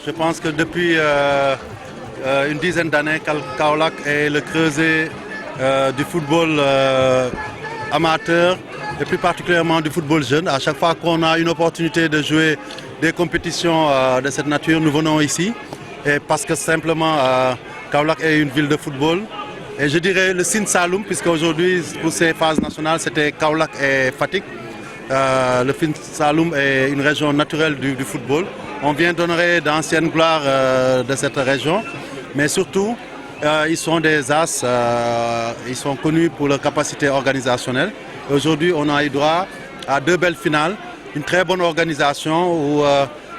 Je pense que depuis une dizaine d'années, Kaolack est le creuset du football amateur et plus particulièrement du football jeune. À chaque fois qu'on a une opportunité de jouer des compétitions de cette nature, nous venons ici. Et parce que simplement, Kaolack est une ville de football. Et je dirais le Sine Saloum, puisque aujourd'hui, pour ces phases nationales, c'était Kaolack et Fatick. Le Sine Saloum est une région naturelle du football. On vient d'honorer d'anciennes gloires de cette région, mais surtout, ils sont des as, ils sont connus pour leur capacité organisationnelle. Aujourd'hui, on a eu droit à 2 belles finales, une très bonne organisation où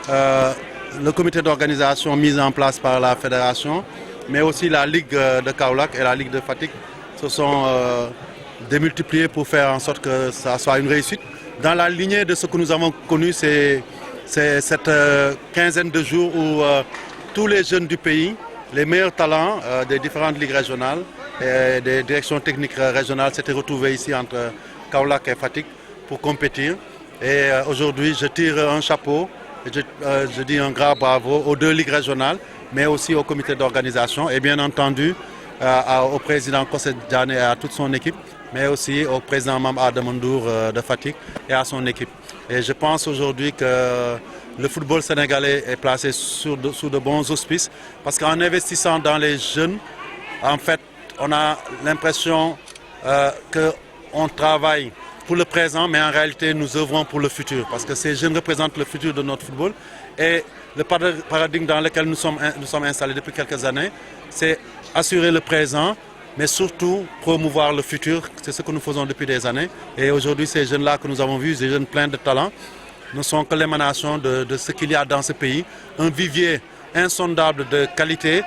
le comité d'organisation mis en place par la fédération, mais aussi la Ligue de Kaolack et la Ligue de Fatick se sont démultipliés pour faire en sorte que ça soit une réussite. Dans la lignée de ce que nous avons connu, c'est cette quinzaine de jours où tous les jeunes du pays, les meilleurs talents des différentes ligues régionales et des directions techniques régionales s'étaient retrouvés ici entre Kaolack et Fatick pour compétir. Et aujourd'hui, je tire un chapeau, et je dis un grand bravo aux 2 ligues régionales, mais aussi au comité d'organisation et bien entendu au président Kossé Diané et à toute son équipe, mais aussi au président Mame Adama Ndour de Fatick et à son équipe. Et je pense aujourd'hui que le football sénégalais est placé sous de bons auspices parce qu'en investissant dans les jeunes, en fait, on a l'impression qu'on travaille pour le présent, mais en réalité, nous œuvrons pour le futur parce que ces jeunes représentent le futur de notre football. Et le paradigme dans lequel nous sommes installés depuis quelques années, c'est assurer le présent, mais surtout promouvoir le futur. C'est ce que nous faisons depuis des années. Et aujourd'hui, ces jeunes-là que nous avons vus, ces jeunes pleins de talent, ne sont que l'émanation de ce qu'il y a dans ce pays. Un vivier insondable de qualité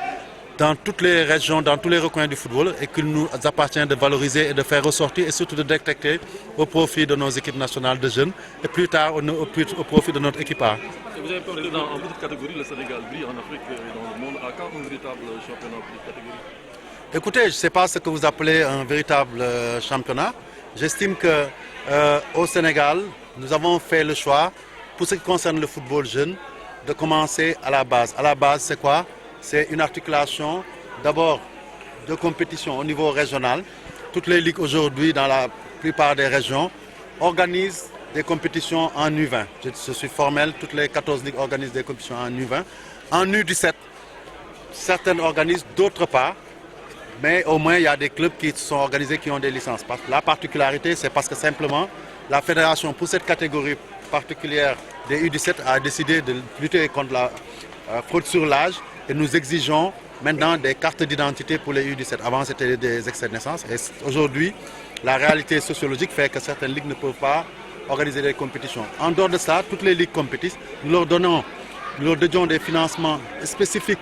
dans toutes les régions, dans tous les recoins du football et qu'il nous appartient de valoriser et de faire ressortir et surtout de détecter au profit de nos équipes nationales de jeunes et plus tard au profit de notre équipe A. Vous avez peur que dans votre catégorie, le Sénégal brille en Afrique et dans le monde. À quand un véritable championnat de cette catégorie? Écoutez, je ne sais pas ce que vous appelez un véritable championnat. J'estime qu'au Sénégal, nous avons fait le choix, pour ce qui concerne le football jeune, de commencer à la base. À la base, c'est quoi? C'est une articulation d'abord de compétition au niveau régional. Toutes les ligues aujourd'hui, dans la plupart des régions, organisent des compétitions en U20. Je suis formel, toutes les 14 ligues organisent des compétitions en U20. En U17, certaines organisent, d'autres pas. Mais au moins, il y a des clubs qui sont organisés, qui ont des licences. La particularité, c'est parce que simplement, la fédération, pour cette catégorie particulière des U17, a décidé de lutter contre la fraude sur l'âge. Et nous exigeons maintenant des cartes d'identité pour les U17. Avant, c'était des extraits de naissance. Et aujourd'hui, la réalité sociologique fait que certaines ligues ne peuvent pas organiser des compétitions. En dehors de ça, toutes les ligues compétissent. Nous leur dédions des financements spécifiques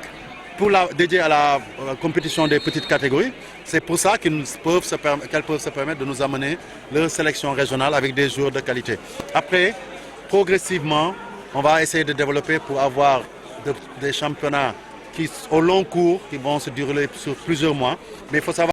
dédiés à la compétition des petites catégories. C'est pour ça qu'elles peuvent se permettre de nous amener leur sélection régionale avec des joueurs de qualité. Après, progressivement, on va essayer de développer pour avoir des championnats au long cours, qui vont se dérouler sur plusieurs mois. Mais il faut savoir